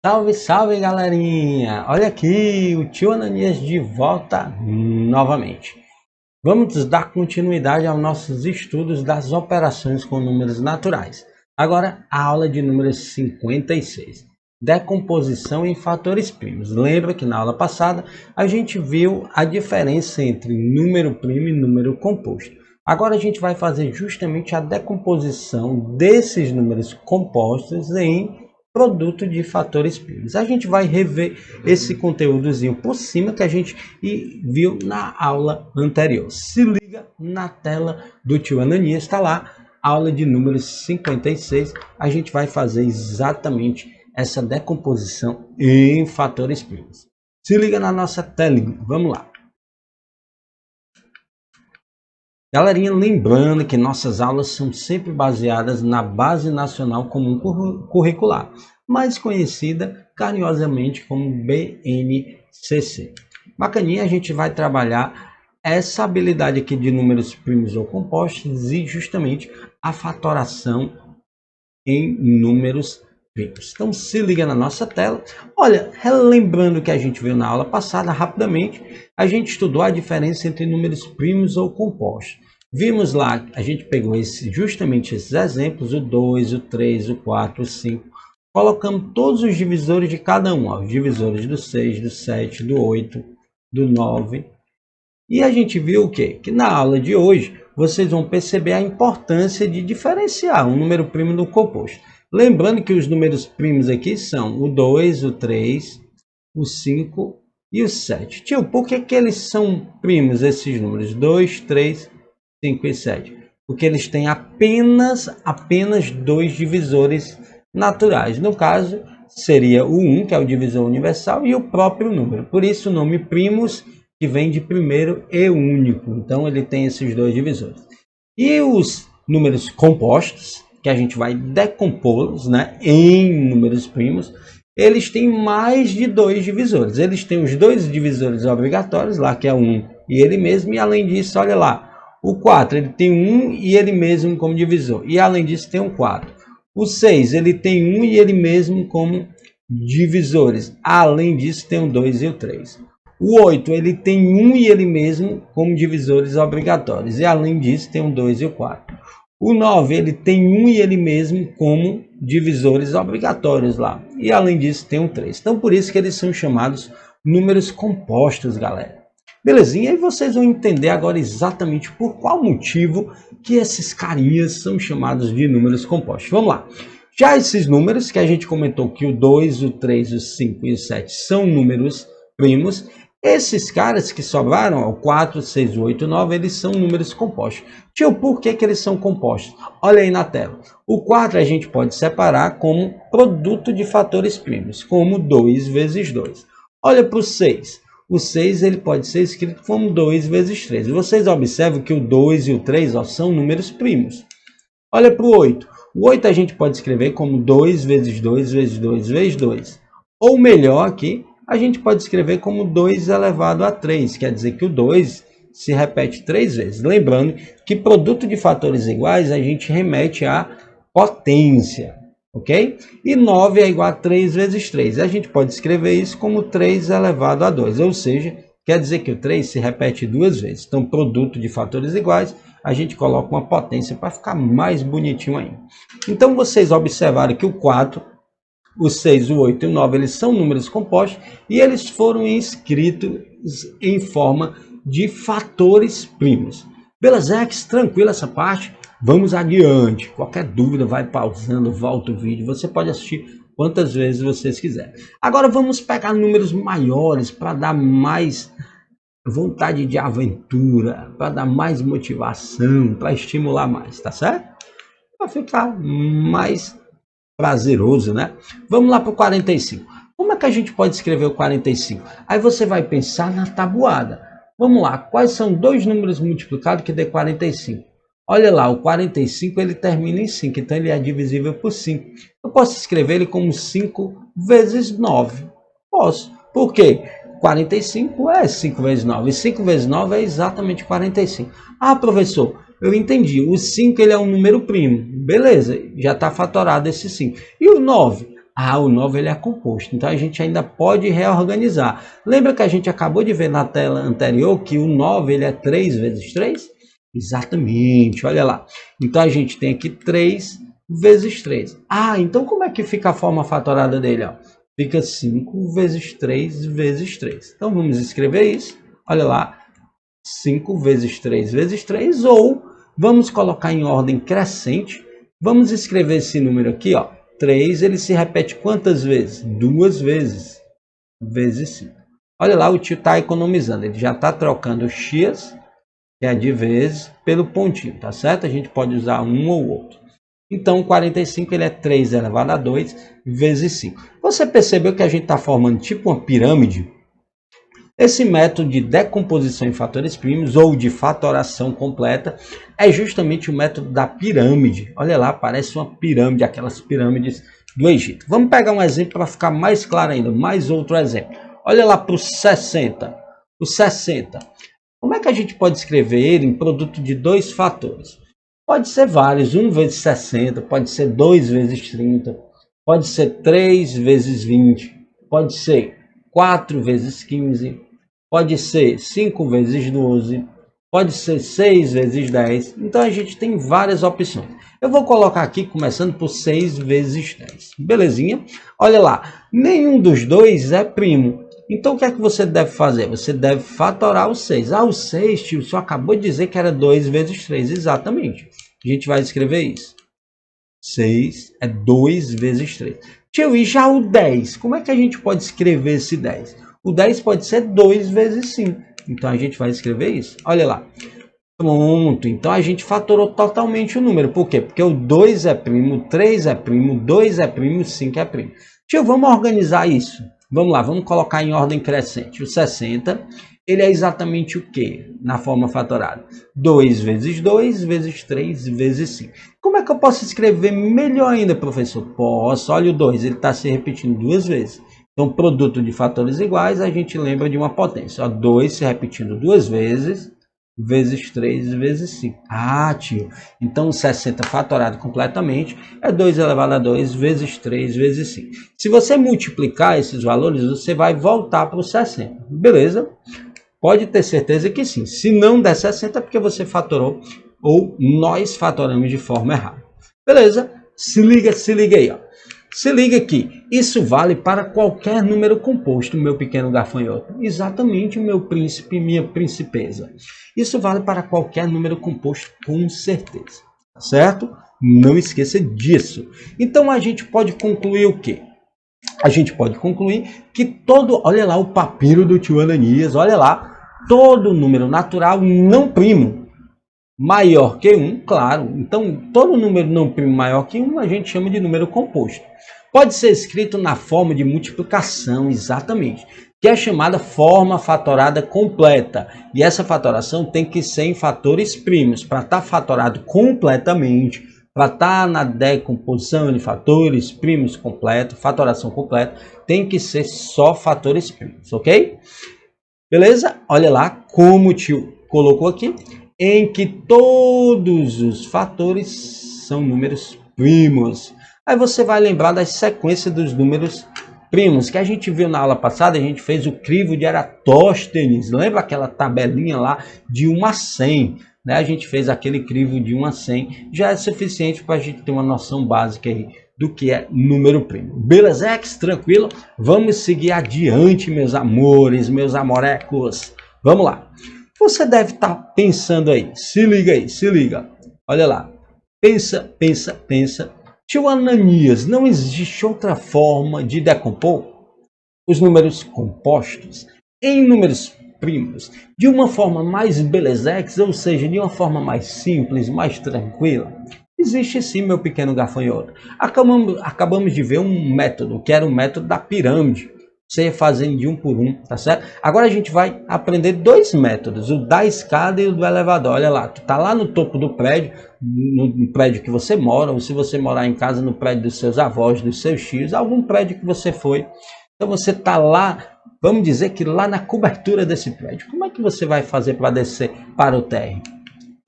Salve, salve, galerinha! Olha aqui, o tio Ananias de volta novamente. Vamos dar continuidade aos nossos estudos das operações com números naturais. Agora, a aula de número 56, decomposição em fatores primos. Lembra que na aula passada a gente viu a diferença entre número primo e número composto. Agora a gente vai fazer justamente a decomposição desses números compostos em produto de fatores primos. A gente vai rever esse conteúdozinho por cima que a gente viu na aula anterior. Se liga na tela do tio Ananias, está lá, aula de número 56. A gente vai fazer exatamente essa decomposição em fatores primos. Se liga na nossa tela, vamos lá. Galerinha, lembrando que nossas aulas são sempre baseadas na Base Nacional Comum Curricular, mais conhecida carinhosamente como BNCC. Bacaninha, a gente vai trabalhar essa habilidade aqui de números primos ou compostos e justamente a fatoração em números primos. Então se liga na nossa tela. Olha, relembrando o que a gente viu na aula passada, rapidamente, a gente estudou a diferença entre números primos ou compostos. Vimos lá, a gente pegou justamente esses exemplos, o 2, o 3, o 4, o 5, colocamos todos os divisores de cada um, os divisores do 6, do 7, do 8, do 9. E a gente viu o quê? Que na aula de hoje, vocês vão perceber a importância de diferenciar um número primo do composto. Lembrando que os números primos aqui são o 2, o 3, o 5 e o 7. Tio, por que eles são primos, esses números? 2, 3, 5 e 7. Porque eles têm apenas dois divisores naturais. No caso, seria o 1, que é o divisor universal, e o próprio número. Por isso o nome primos, que vem de primeiro e único. Então ele tem esses dois divisores. E os números compostos, que a gente vai decompô-los, né, em números primos, eles têm mais de dois divisores. Eles têm os dois divisores obrigatórios, lá que é 1 e ele mesmo, e além disso, olha lá, o 4 ele tem 1 e ele mesmo como divisor, e além disso tem um 4. O 6 ele tem 1 e ele mesmo como divisores, além disso tem o 2 e o 3. O 8 ele tem 1 e ele mesmo como divisores obrigatórios, e além disso tem o 2 e o 4. O 9 ele tem 1 e ele mesmo como divisores obrigatórios lá, e além disso tem o 3. Então por isso que eles são chamados números compostos, galera. Belezinha? E vocês vão entender agora exatamente por qual motivo que esses carinhas são chamados de números compostos. Vamos lá. Já esses números que a gente comentou que o 2, o 3, o 5 e o 7 são números primos, esses caras que sobraram, o 4, 6, 8 e 9, eles são números compostos. Tio, por que eles são compostos? Olha aí na tela. O 4 a gente pode separar como produto de fatores primos, como 2 vezes 2. Olha para o 6. O 6 ele pode ser escrito como 2 vezes 3. Vocês observam que o 2 e o 3 são números primos. Olha para o 8. O 8 a gente pode escrever como 2 vezes 2 vezes 2 vezes 2. Ou melhor aqui, a gente pode escrever como 2 elevado a 3. Quer dizer que o 2 se repete 3 vezes. Lembrando que produto de fatores iguais a gente remete à potência. Ok? E 9 é igual a 3 vezes 3. A gente pode escrever isso como 3 elevado a 2. Ou seja, quer dizer que o 3 se repete duas vezes. Então, produto de fatores iguais, a gente coloca uma potência para ficar mais bonitinho ainda. Então, vocês observaram que o 4, o 6, o 8 e o 9, eles são números compostos e eles foram escritos em forma de fatores primos. Beleza, tranquilo essa parte? Vamos adiante. Qualquer dúvida, vai pausando, volta o vídeo. Você pode assistir quantas vezes vocês quiserem. Agora vamos pegar números maiores para dar mais vontade de aventura, para dar mais motivação, para estimular mais, tá certo? Para ficar mais prazeroso, né? Vamos lá para o 45. Como é que a gente pode escrever o 45? Aí você vai pensar na tabuada. Vamos lá, quais são dois números multiplicados que dê 45? Olha lá, o 45 ele termina em 5, então ele é divisível por 5. Eu posso escrever ele como 5 vezes 9. Posso. Por quê? 45 é 5 vezes 9, e 5 vezes 9 é exatamente 45. Ah, professor, eu entendi. O 5 ele é um número primo. Beleza, já está fatorado esse 5. E o 9? Ah, o 9 ele é composto, então a gente ainda pode reorganizar. Lembra que a gente acabou de ver na tela anterior que o 9 ele é 3 vezes 3? Exatamente, olha lá. Então a gente tem aqui 3 vezes 3. Ah, então como é que fica a forma fatorada dele? Ó? Fica 5 vezes 3 vezes 3. Então vamos escrever isso. Olha lá, 5 vezes 3 vezes 3, ou vamos colocar em ordem crescente. Vamos escrever esse número aqui, ó. 3, ele se repete quantas vezes? 2 vezes, vezes 5. Olha lá, o tio está economizando, ele já está trocando o x, que é de vezes, pelo pontinho, tá certo? A gente pode usar um ou outro. Então, 45 ele é 3 elevado a 2 vezes 5. Você percebeu que a gente está formando tipo uma pirâmide? Esse método de decomposição em fatores primos ou de fatoração completa é justamente o método da pirâmide. Olha lá, parece uma pirâmide, aquelas pirâmides do Egito. Vamos pegar um exemplo para ficar mais claro ainda, mais outro exemplo. Olha lá para o 60. O 60. Como é que a gente pode escrever ele em produto de dois fatores? Pode ser vários, 1 vezes 60, pode ser 2 vezes 30, pode ser 3 vezes 20, pode ser 4 vezes 15, pode ser 5 vezes 12, pode ser 6 vezes 10. Então a gente tem várias opções. Eu vou colocar aqui começando por 6 vezes 10. Belezinha? Olha lá, nenhum dos dois é primo. Então o que é que você deve fazer? Você deve fatorar o 6. Ah, o 6, tio, só acabou de dizer que era 2 vezes 3. Exatamente. A gente vai escrever isso. 6 é 2 vezes 3. Tio, e já o 10? Como é que a gente pode escrever esse 10? O 10 pode ser 2 vezes 5. Então a gente vai escrever isso. Olha lá. Pronto. Então a gente fatorou totalmente o número. Por quê? Porque o 2 é primo, o 3 é primo, o 2 é primo, o 5 é primo. Tio, vamos organizar isso. Vamos lá, vamos colocar em ordem crescente. O 60, ele é exatamente o quê? Na forma fatorada. 2 vezes 2 vezes 3 vezes 5. Como é que eu posso escrever melhor ainda, professor? Posso. Olha o 2, ele está se repetindo duas vezes. Então, produto de fatores iguais, a gente lembra de uma potência. 2 se repetindo duas vezes, vezes 3 vezes 5. Ah, tio. Então, 60 fatorado completamente é 2 elevado a 2 vezes 3 vezes 5. Se você multiplicar esses valores, você vai voltar para o 60. Beleza? Pode ter certeza que sim. Se não der 60, é porque você fatorou ou nós fatoramos de forma errada. Beleza? Se liga aí, ó. Se liga aqui, isso vale para qualquer número composto, meu pequeno gafanhoto. Exatamente, meu príncipe e minha princesa. Isso vale para qualquer número composto, com certeza. Certo? Não esqueça disso. Então a gente pode concluir o quê? A gente pode concluir que todo... Olha lá o papiro do tio Ananias, olha lá. Todo número natural não primo maior que 1, claro. Então, todo número não primo maior que 1 a gente chama de número composto. Pode ser escrito na forma de multiplicação, exatamente, que é chamada forma fatorada completa. E essa fatoração tem que ser em fatores primos. Para estar fatorado completamente, para estar na decomposição de fatores primos completo, fatoração completa, tem que ser só fatores primos, ok? Beleza? Olha lá como o tio colocou aqui, em que todos os fatores são números primos. Aí você vai lembrar da sequência dos números primos, que a gente viu na aula passada, a gente fez o crivo de Eratóstenes. Lembra aquela tabelinha lá de 1 a 100? Né? A gente fez aquele crivo de 1 a 100. Já é suficiente para a gente ter uma noção básica aí do que é número primo. Beleza, tranquilo? Vamos seguir adiante, meus amores, meus amorecos. Vamos lá. Você deve estar pensando aí. Se liga aí, se liga. Olha lá. Pensa, pensa, pensa. Tio Ananias, não existe outra forma de decompor os números compostos em números primos de uma forma mais belezex, ou seja, de uma forma mais simples, mais tranquila? Existe sim, meu pequeno gafanhoto. Acabamos de ver um método, que era o método da pirâmide. Você ia fazendo de um por um, tá certo? Agora a gente vai aprender dois métodos, o da escada e o do elevador. Olha lá, tu tá lá no topo do prédio, no prédio que você mora, ou se você morar em casa, no prédio dos seus avós, dos seus tios, algum prédio que você foi. Então você tá lá, vamos dizer que lá na cobertura desse prédio. Como é que você vai fazer para descer para o térreo?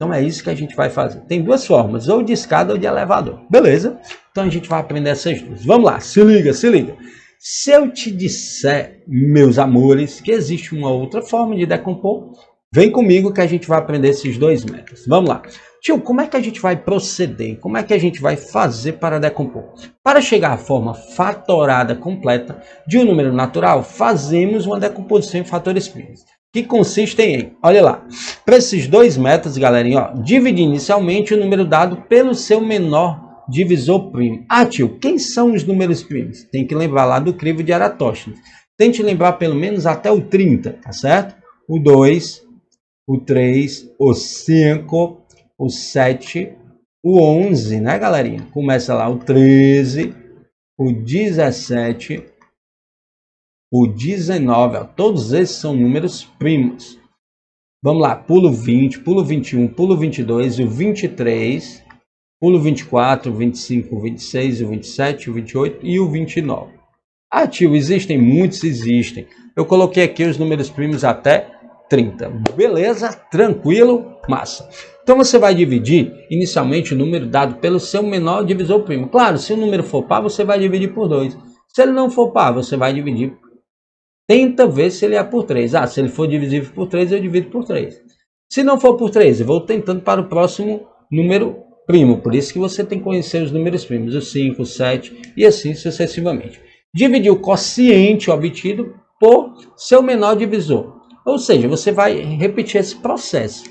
Então é isso que a gente vai fazer. Tem duas formas, ou de escada ou de elevador. Beleza? Então a gente vai aprender essas duas. Vamos lá, se liga, se liga. Se eu te disser, meus amores, que existe uma outra forma de decompor, vem comigo que a gente vai aprender esses dois métodos. Vamos lá. Tio, como é que a gente vai proceder? Como é que a gente vai fazer para decompor? Para chegar à forma fatorada completa de um número natural, fazemos uma decomposição em fatores primos, que consistem em, olha lá, para esses dois métodos, galerinha, ó, dividir inicialmente o número dado pelo seu menor divisor primo. Ah, tio, quem são os números primos? Tem que lembrar lá do crivo de Eratóstenes. Tente lembrar pelo menos até o 30, tá certo? O 2, o 3, o 5, o 7, o 11, né, galerinha? Começa lá o 13, o 17, o 19, ó, todos esses são números primos. Vamos lá, pulo 20, pulo 21, pulo 22, o 23, pulo 24, o 25, o 26, o 27, o 28 e o 29. Ah, tio, existem muitos? Existem. Eu coloquei aqui os números primos até 30. Beleza? Tranquilo? Massa. Então você vai dividir inicialmente o número dado pelo seu menor divisor primo. Claro, se o número for par, você vai dividir por 2. Se ele não for par, você vai dividir. Tenta ver se ele é por 3. Ah, se ele for divisível por 3, eu divido por 3. Se não for por 3, eu vou tentando para o próximo número primo. Por isso que você tem que conhecer os números primos, o 5, o 7 e assim sucessivamente. Dividir o quociente obtido por seu menor divisor. Ou seja, você vai repetir esse processo.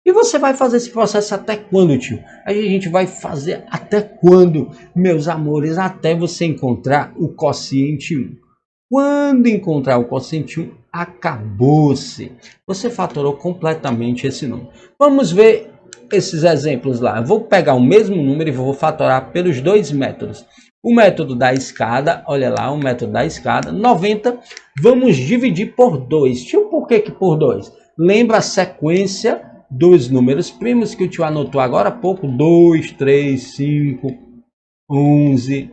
E você vai fazer esse processo até quando, tio? A gente vai fazer até quando, meus amores? Até você encontrar o quociente 1. Quando encontrar o quociente 1, acabou-se. Você fatorou completamente esse número. Vamos ver esses exemplos lá. Eu vou pegar o mesmo número e vou fatorar pelos dois métodos. O método da escada, olha lá, o método da escada, 90, vamos dividir por 2. Tio, por que por 2? Lembra a sequência dos números primos que o tio anotou agora há pouco? 2, 3, 5, 11,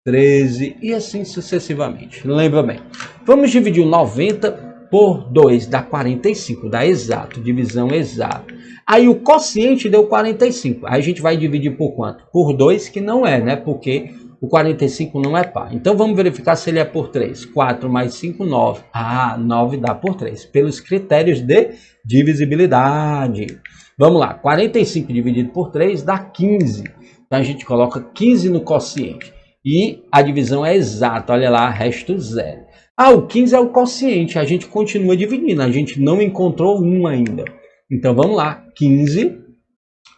13 e assim sucessivamente. Lembra bem. Vamos dividir o 90 por 2, dá 45, dá exato, divisão exata. Aí o quociente deu 45, aí a gente vai dividir por quanto? Por 2, que não é, né? Porque o 45 não é par. Então vamos verificar se ele é por 3. 4 mais 5, 9. Ah, 9 dá por 3, pelos critérios de divisibilidade. Vamos lá, 45 dividido por 3 dá 15. Então a gente coloca 15 no quociente. E a divisão é exata, olha lá, resto 0. Ah, o 15 é o quociente, a gente continua dividindo, a gente não encontrou 1 ainda. Então vamos lá, 15,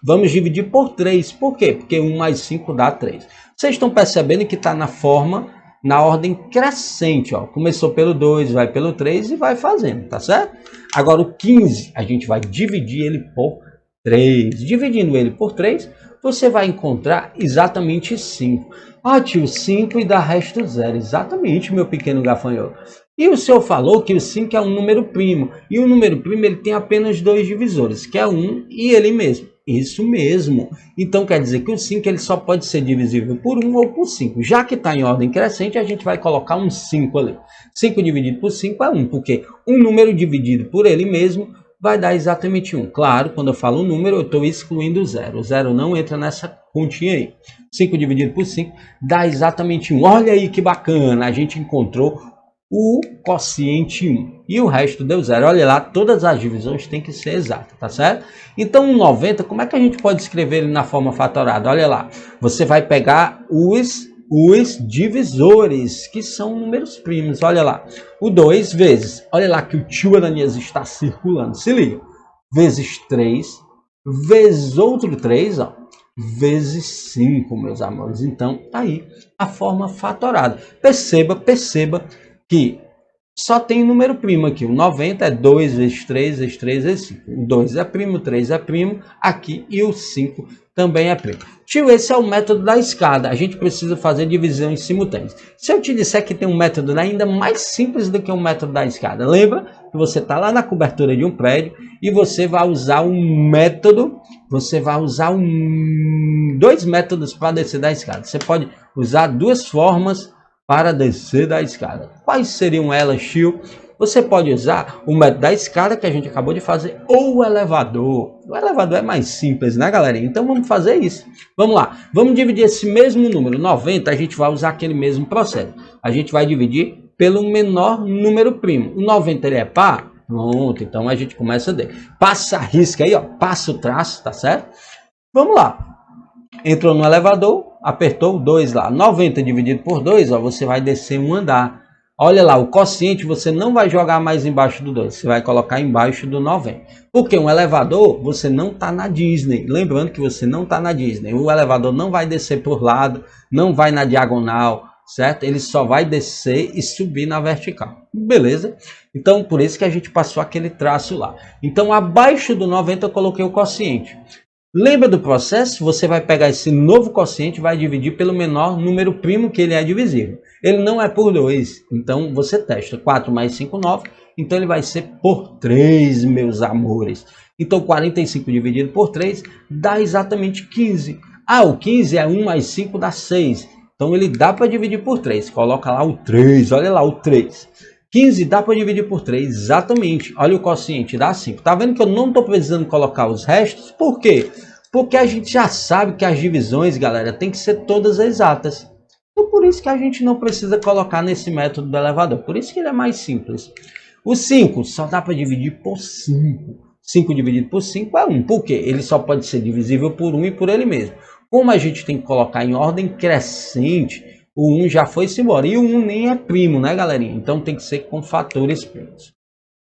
vamos dividir por 3. Por quê? Porque 1 mais 5 dá 3. Vocês estão percebendo que está na forma, na ordem crescente, ó. Começou pelo 2, vai pelo 3 e vai fazendo, tá certo? Agora o 15, a gente vai dividir ele por 3. Dividindo ele por 3, você vai encontrar exatamente 5. Ah, tio, 5 e dá resto 0. Exatamente, meu pequeno gafanhoto. E o senhor falou que o 5 é um número primo. E o número primo ele tem apenas 2 divisores, que é 1 e ele mesmo. Isso mesmo. Então quer dizer que o 5 ele só pode ser divisível por 1 ou por 5. Já que está em ordem crescente, a gente vai colocar um 5 ali. 5 dividido por 5 é 1, porque um número dividido por ele mesmo vai dar exatamente 1. Claro, quando eu falo um número, eu estou excluindo o 0. O 0 não entra nessa continha aí. 5 dividido por 5 dá exatamente 1. Olha aí que bacana, a gente encontrou o quociente 1. E o resto deu 0. Olha lá, todas as divisões têm que ser exatas, tá certo? Então, o 90, como é que a gente pode escrever ele na forma fatorada? Olha lá, você vai pegar os divisores, que são números primos. Olha lá, o 2 vezes, olha lá que o tio Ananias está circulando, se liga, vezes 3, vezes outro 3, ó, vezes 5, meus amores. Então, aí, a forma fatorada. Perceba que só tem número primo aqui. O 90 é 2 vezes 3 vezes 3 vezes 5. O 2 é primo, o 3 é primo aqui e o 5 também é primo. Tio, esse é o método da escada. A gente precisa fazer divisões simultâneas. Se eu te disser que tem um método ainda mais simples do que o método da escada, lembra que você está lá na cobertura de um prédio e você vai usar um método, dois métodos para descer da escada. Você pode usar duas formas para descer da escada. Quais seriam elas, tio? você pode usar o método da escada que a gente acabou de fazer ou o elevador. O elevador é mais simples, né, galerinha? Então vamos fazer isso. Vamos lá. Vamos dividir esse mesmo número, 90, a gente vai usar aquele mesmo processo. A gente vai dividir pelo menor número primo. O 90 ele é par? Pronto, então a gente começa a passa a risca aí, ó, passa o traço, tá certo? Vamos lá. Entrou no elevador, apertou o 2 lá. 90 dividido por 2, ó, você vai descer um andar. Olha lá, o quociente você não vai jogar mais embaixo do 2, você vai colocar embaixo do 90. Porque um elevador, você não está na Disney. Lembrando que você não está na Disney. O elevador não vai descer por lado, não vai na diagonal, certo? Ele só vai descer e subir na vertical. Beleza? Então, por isso que a gente passou aquele traço lá. Então, abaixo do 90 eu coloquei o quociente. Lembra do processo? Você vai pegar esse novo quociente e vai dividir pelo menor número primo que ele é divisível. Ele não é por 2, então você testa. 4 mais 5, 9. Então ele vai ser por 3, meus amores. Então 45 dividido por 3 dá exatamente 15. Ah, o 15 é 1 mais 5 dá 6. Então ele dá para dividir por 3. Coloca lá o 3, olha lá o 3. 15 dá para dividir por 3, exatamente. Olha o quociente, dá 5. Tá vendo que eu não estou precisando colocar os restos? Por quê? Porque a gente já sabe que as divisões, galera, tem que ser todas exatas. Então por isso que a gente não precisa colocar nesse método do elevador. Por isso que ele é mais simples. O 5 só dá para dividir por 5. 5 dividido por 5 é 1. Por quê? Ele só pode ser divisível por 1 e por ele mesmo. Como a gente tem que colocar em ordem crescente, o 1 já foi-se embora. E o 1 nem é primo, né, galerinha? Então tem que ser com fatores primos.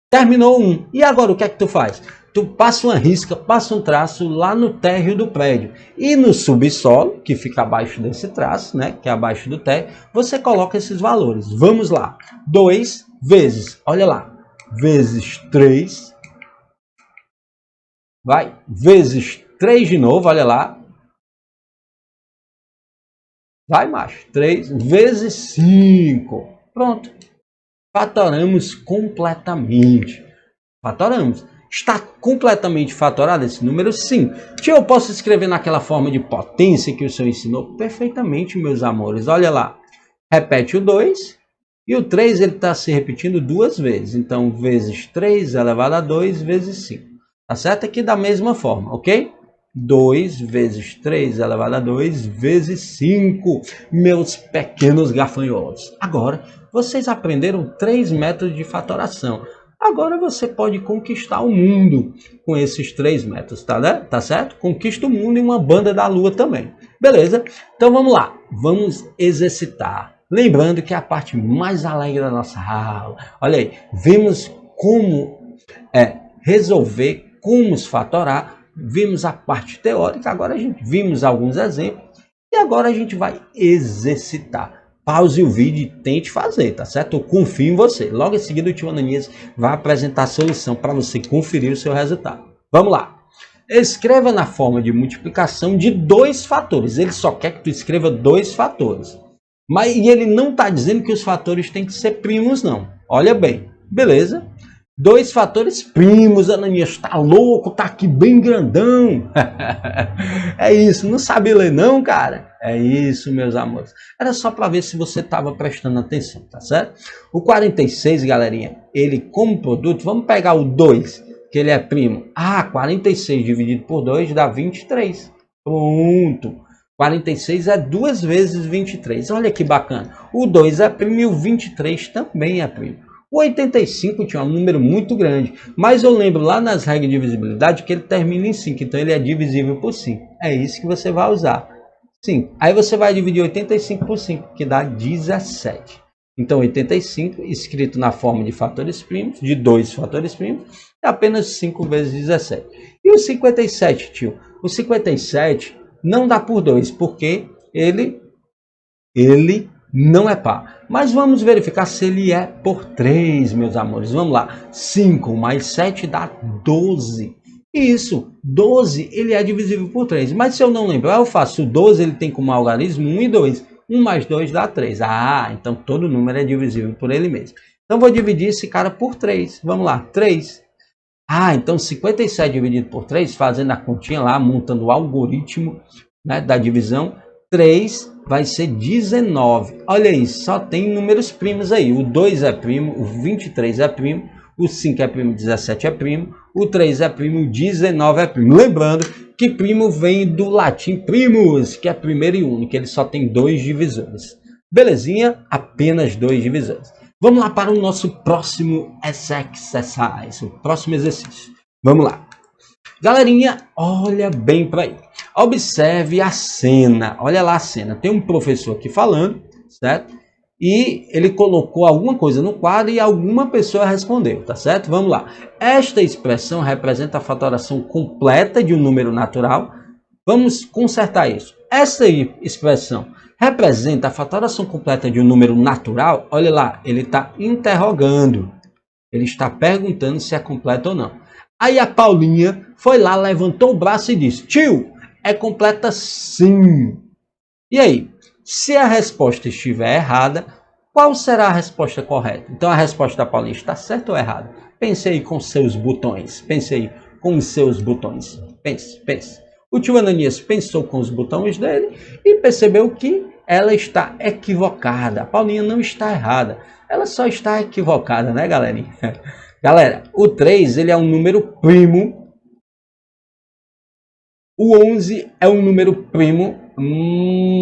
Terminou o 1. E agora o que é que tu faz? Tu passa uma risca, passa um traço lá no térreo do prédio. E no subsolo, que fica abaixo desse traço, né, que é abaixo do térreo, você coloca esses valores. Vamos lá. 2 vezes, olha lá, vezes 3. Vai, vezes 3 de novo, olha lá. Vai, macho. 3 vezes 5. Pronto. Fatoramos completamente. Fatoramos. Está completamente fatorado esse número? Sim. Tio, eu posso escrever naquela forma de potência que o senhor ensinou? Perfeitamente, meus amores. Olha lá. Repete o 2. E o 3 ele está se repetindo 2 vezes. Então, vezes 3 elevado a 2 vezes 5. Tá certo? Aqui da mesma forma, ok? 2 vezes 3 elevado a 2 vezes 5, meus pequenos gafanhotos. Agora, vocês aprenderam 3 métodos de fatoração. Agora você pode conquistar o mundo com esses 3 métodos, tá, né? Tá certo? Conquista o mundo e uma banda da lua também. Beleza? Então vamos lá, vamos exercitar. Lembrando que é a parte mais alegre da nossa aula. Olha aí, vimos como resolver, como fatorar. Vimos a parte teórica, agora a gente vimos alguns exemplos e agora a gente vai exercitar. Pause o vídeo e tente fazer, tá certo? Eu confio em você. Logo em seguida o tio Ananias vai apresentar a solução para você conferir o seu resultado. Vamos lá. Escreva na forma de multiplicação de 2 fatores. Ele só quer que tu escreva 2 fatores. E ele não está dizendo que os fatores têm que ser primos, não. Olha bem. Beleza? 2 fatores primos, Ananias, tá louco, tá aqui bem grandão. É isso, não sabe ler não, cara? É isso, meus amores. Era só para ver se você estava prestando atenção, tá certo? O 46, galerinha, ele como produto, vamos pegar o 2, que ele é primo. 46 dividido por 2 dá 23. Pronto. 46 é 2 vezes 23. Olha que bacana. O 2 é primo e o 23 também é primo. O 85 tinha um número muito grande, mas eu lembro lá nas regras de divisibilidade que ele termina em 5, então ele é divisível por 5. É isso que você vai usar. 5. Aí você vai dividir 85 por 5, que dá 17. Então 85, escrito na forma de fatores primos, de 2 fatores primos, é apenas 5 vezes 17. E o 57, tio? O 57 não dá por 2, porque ele não é par. Mas vamos verificar se ele é por 3, meus amores. Vamos lá. 5 mais 7 dá 12. Isso, 12 ele é divisível por 3. Mas se eu não lembrar, eu faço o 12, ele tem como algarismo 1 e 2. 1 mais 2 dá 3. Então todo número é divisível por ele mesmo. Então vou dividir esse cara por 3. Vamos lá, 3. Então 57 dividido por 3, fazendo a continha lá, montando o algoritmo, né, da divisão. 3 vai ser 19. Olha aí, só tem números primos aí. O 2 é primo, o 23 é primo, o 5 é primo, o 17 é primo, o 3 é primo, o 19 é primo. Lembrando que primo vem do latim primus, que é primeiro e único, ele só tem 2 divisores. Belezinha? Apenas 2 divisores. Vamos lá para o nosso próximo exercise, o próximo exercício. Vamos lá. Galerinha, olha bem para aí. Observe a cena. Olha lá a cena. Tem um professor aqui falando, certo? E ele colocou alguma coisa no quadro e alguma pessoa respondeu, tá certo? Vamos lá. Esta expressão representa a fatoração completa de um número natural. Vamos consertar isso. Essa expressão representa a fatoração completa de um número natural. Olha lá, ele está interrogando. Ele está perguntando se é completa ou não. Aí a Paulinha foi lá, levantou o braço e disse: tio, é completa sim. E aí, se a resposta estiver errada, qual será a resposta correta? Então a resposta da Paulinha está certa ou errada? Pense aí com seus botões. Pense aí com os seus botões. Pense, pense. O tio Ananias pensou com os botões dele e percebeu que ela está equivocada. A Paulinha não está errada. Ela só está equivocada, né, galerinha? Galera, o 3 ele é um número primo. O 11 é um número primo,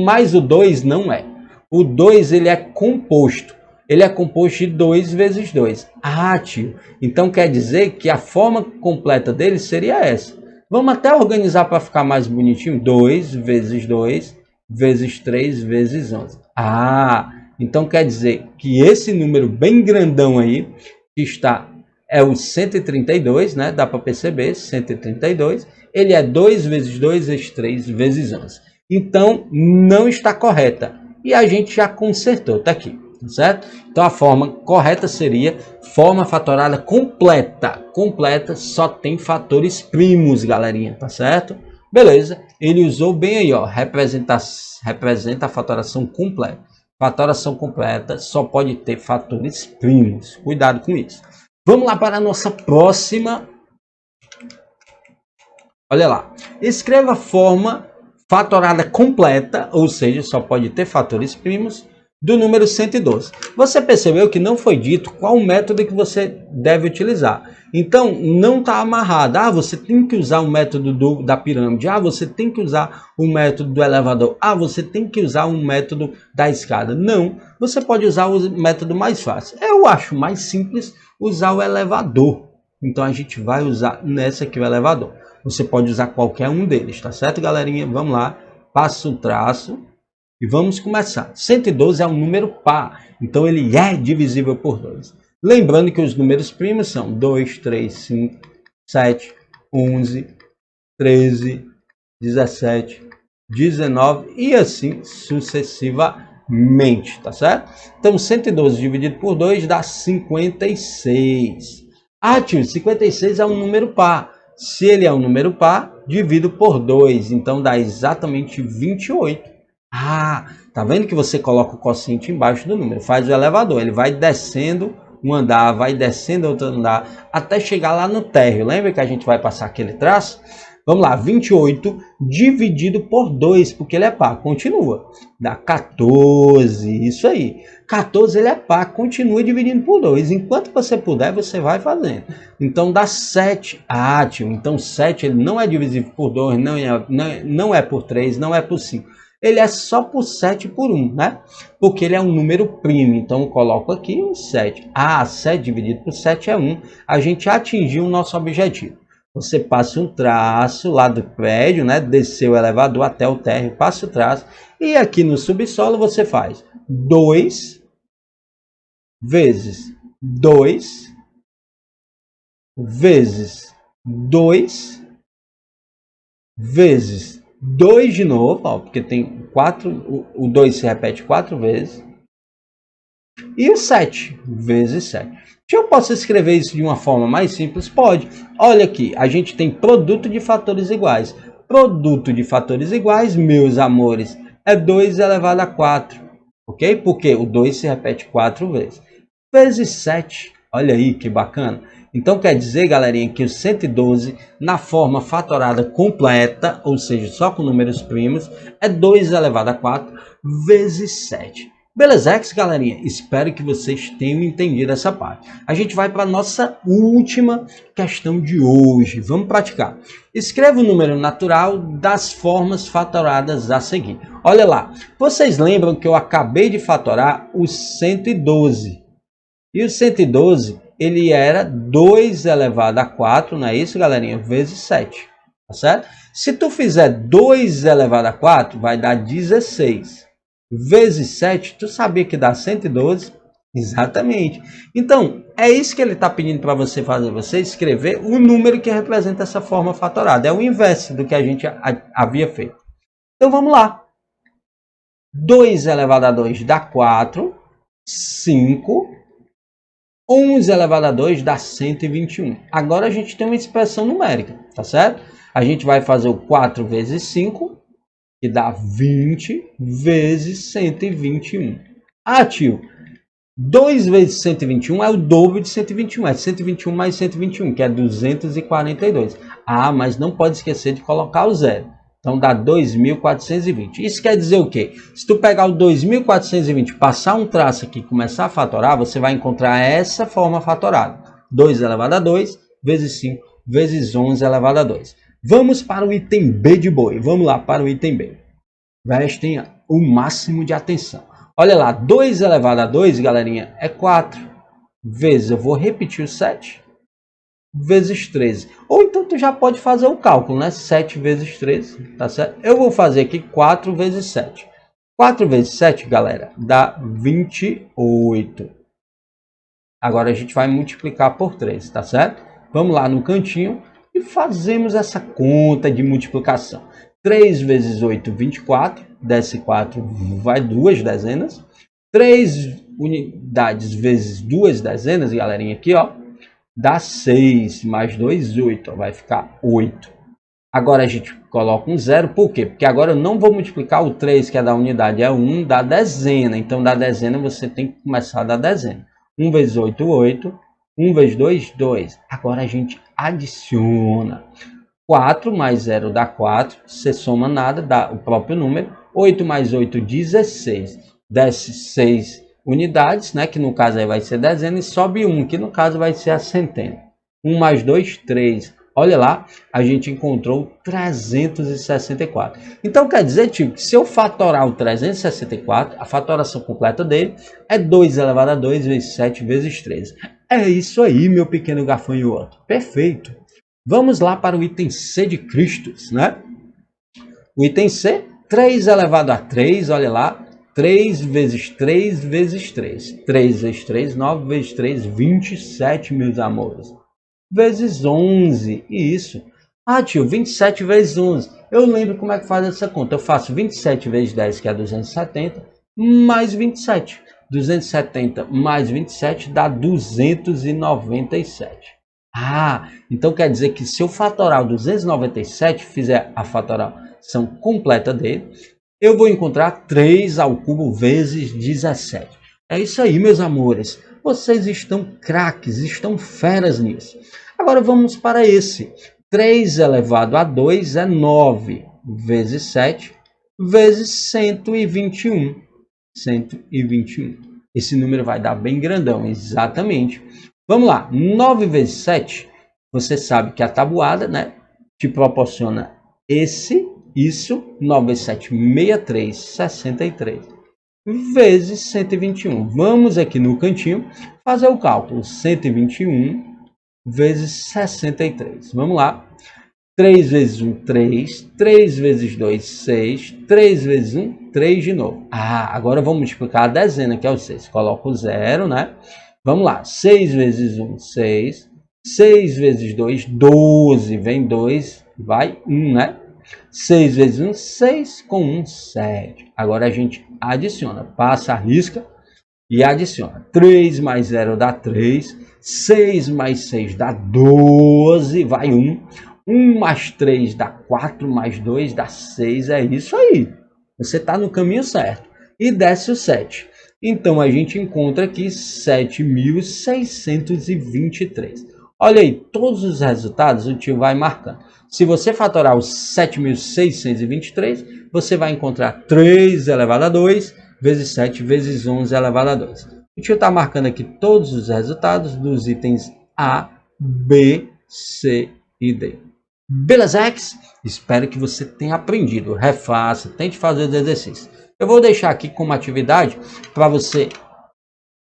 mas o 2 não é. O 2 ele é composto. Ele é composto de 2 vezes 2. Ah, tio. Então quer dizer que a forma completa dele seria essa. Vamos até organizar para ficar mais bonitinho. 2 vezes 2 vezes 3 vezes 11. Ah, então quer dizer que esse número bem grandão aí, que está, é o 132, né? Dá para perceber, 132. Ele é 2 vezes 2 vezes 3 vezes 11. Então, não está correta. E a gente já consertou, tá aqui, certo? Então, a forma correta seria forma fatorada completa. Completa só tem fatores primos, galerinha, tá certo? Beleza, ele usou bem aí, ó, representa a fatoração completa. Fatoração completa só pode ter fatores primos. Cuidado com isso. Vamos lá para a nossa próxima. Olha lá. Escreva a forma fatorada completa, ou seja, só pode ter fatores primos, do número 112. Você percebeu que não foi dito qual método que você deve utilizar. Então, não está amarrado. Ah, você tem que usar o método da pirâmide. Ah, você tem que usar o método do elevador. Ah, você tem que usar o método da escada. Não, você pode usar o método mais fácil. Eu acho mais simples usar o elevador. Então, a gente vai usar nessa aqui o elevador. Você pode usar qualquer um deles, tá certo, galerinha? Vamos lá, passa o traço e vamos começar. 112 é um número par, então ele é divisível por 2. Lembrando que os números primos são 2, 3, 5, 7, 11, 13, 17, 19 e assim sucessivamente, tá certo? Então 112 dividido por 2 dá 56. Ah, tio, 56 é um número par. Se ele é um número par, divido por 2, então dá exatamente 28. Ah, tá vendo que você coloca o quociente embaixo do número, faz o elevador, ele vai descendo um andar, vai descendo outro andar, até chegar lá no térreo. Lembra que a gente vai passar aquele traço? Vamos lá, 28 dividido por 2, porque ele é par, continua. Dá 14, isso aí. 14 ele é par, continua dividindo por 2. Enquanto você puder, você vai fazendo. Então dá 7. Ah, tio, então 7 ele não é divisível por 2, não é por 3, não é por 5. Ele é só por 7 por 1, né? Porque ele é um número primo. Então eu coloco aqui um 7. Ah, 7 dividido por 7 é 1. A gente atingiu o nosso objetivo. Você passa um traço lá do prédio, né? Desceu o elevador até o térreo, passa o traço. E aqui no subsolo você faz 2 vezes 2 vezes 2 vezes 2 de novo, ó, porque tem 4, o 2 se repete 4 vezes. E o 7 vezes 7. Eu posso escrever isso de uma forma mais simples? Pode. Olha aqui, a gente tem produto de fatores iguais. Produto de fatores iguais, meus amores, é 2 elevado a 4. Ok? Porque o 2 se repete 4 vezes. Vezes 7. Olha aí que bacana. Então quer dizer, galerinha, que o 112 na forma fatorada completa, ou seja, só com números primos, é 2 elevado a 4 vezes 7. Belezex, galerinha? Espero que vocês tenham entendido essa parte. A gente vai para a nossa última questão de hoje. Vamos praticar. Escreva o número natural das formas fatoradas a seguir. Olha lá. Vocês lembram que eu acabei de fatorar o 112. E o 112, ele era 2 elevado a 4, não é isso, galerinha? Vezes 7. Tá certo? Se tu fizer 2 elevado a 4, vai dar 16. Vezes 7, tu sabia que dá 112? Exatamente. Então, é isso que ele está pedindo para você fazer. Você escrever o número que representa essa forma fatorada. É o inverso do que a gente havia feito. Então, vamos lá. 2 elevado a 2 dá 4. 5. 11 elevado a 2 dá 121. Agora a gente tem uma expressão numérica, tá certo? A gente vai fazer o 4 vezes 5, que dá 20 vezes 121. Ah, tio, 2 vezes 121 é o dobro de 121. É 121 mais 121, que é 242. Ah, mas não pode esquecer de colocar o zero. Então dá 2.420. Isso quer dizer o quê? Se tu pegar o 2.420, passar um traço aqui e começar a fatorar, você vai encontrar essa forma fatorada. 2 elevado a 2 vezes 5 vezes 11 elevado a 2. Vamos para o item B de boi. Vamos lá para o item B. Prestem o máximo de atenção. Olha lá, 2 elevado a 2, galerinha, é 4. Vezes, eu vou repetir o 7. Vezes 13. Ou então tu já pode fazer o cálculo, né? 7 vezes 13, tá certo? Eu vou fazer aqui 4 vezes 7. 4 vezes 7, galera, dá 28. Agora a gente vai multiplicar por 3, tá certo? Vamos lá no cantinho e fazemos essa conta de multiplicação. 3 vezes 8, 24. Desce 4, vai 2 dezenas. 3 unidades vezes 2 dezenas, galerinha, aqui, ó. Dá 6, mais 2, 8. Vai ficar 8. Agora a gente coloca um zero. Por quê? Porque agora eu não vou multiplicar o 3, que é da unidade, é 1, da dezena. Então, da dezena, você tem que começar da dezena. 1 vezes 8, 8. 1 vezes 2, 2. Agora a gente adiciona. 4 mais 0 dá 4. Você soma nada, dá o próprio número. 8 mais 8, 16. Desce 6 unidades, né? Que no caso aí vai ser dezena. E sobe 1, que no caso vai ser a centena. 1 mais 2, 3. Olha lá, a gente encontrou 364. Então quer dizer, tio, que se eu fatorar o 364, a fatoração completa dele é 2 elevado a 2 vezes 7 vezes 13. É isso aí, meu pequeno gafanhoto. Perfeito. Vamos lá para o item C de Cristos, né? O item C, 3 elevado a 3, olha lá. 3 vezes 3 vezes 3. 3 vezes 3, 9 vezes 3, 27, meus amores. Vezes 11, isso. Ah, tio, 27 vezes 11. Eu lembro como é que faz essa conta. Eu faço 27 vezes 10, que é 270, mais 27. 270 mais 27 dá 297. Ah, então quer dizer que se eu fatorar o 297, fizer a fatoração completa dele, eu vou encontrar 3 ao cubo vezes 17. É isso aí, meus amores. Vocês estão craques, estão feras nisso. Agora vamos para esse. 3 elevado a 2 é 9 vezes 7 vezes 121. 121. Esse número vai dar bem grandão, exatamente. Vamos lá, 9 vezes 7, você sabe que a tabuada, né, te proporciona isso, 9 vezes 7, 63, 63, vezes 121. Vamos aqui no cantinho fazer o cálculo, 121 vezes 63. Vamos lá, 3 vezes 1, 3, 3 vezes 2, 6, 3 vezes 1, 3 de novo. Ah, agora vamos multiplicar a dezena, que é o 6. Coloca o zero, né? Vamos lá, 6 vezes 1, 6. 6 vezes 2, 12. Vem 2, vai 1, né? 6 vezes 1, 6. Com 1, 7. Agora a gente adiciona. Passa a risca e adiciona. 3 mais 0 dá 3. 6 mais 6 dá 12. Vai 1. 1 mais 3 dá 4. Mais 2 dá 6. É isso aí. Você está no caminho certo. E desce o 7. Então, a gente encontra aqui 7.623. Olha aí, todos os resultados o tio vai marcando. Se você fatorar os 7.623, você vai encontrar 3 elevado a 2 vezes 7 vezes 11 elevado a 2. O tio está marcando aqui todos os resultados dos itens A, B, C e D. Belezex? Espero que você tenha aprendido. Refaça, tente fazer os exercícios. Eu vou deixar aqui como atividade para você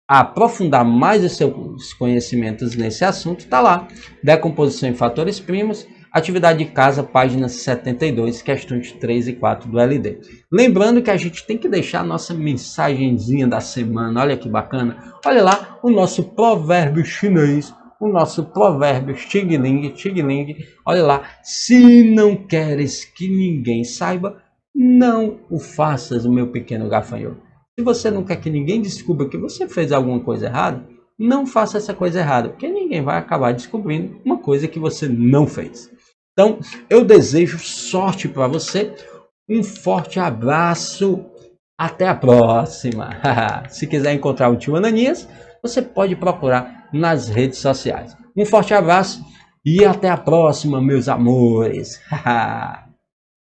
aprofundar mais os seus conhecimentos nesse assunto. Está lá, decomposição em fatores primos, atividade de casa, página 72, questões 3 e 4 do LD. Lembrando que a gente tem que deixar a nossa mensagenzinha da semana, olha que bacana. Olha lá o nosso provérbio chinês, o nosso provérbio Xing Ling, olha lá, se não queres que ninguém saiba, não o faças, meu pequeno gafanhoto. Se você não quer que ninguém descubra que você fez alguma coisa errada, não faça essa coisa errada, porque ninguém vai acabar descobrindo uma coisa que você não fez. Então, eu desejo sorte para você, um forte abraço, até a próxima. Se quiser encontrar o tio Ananias, você pode procurar nas redes sociais. Um forte abraço e até a próxima, meus amores.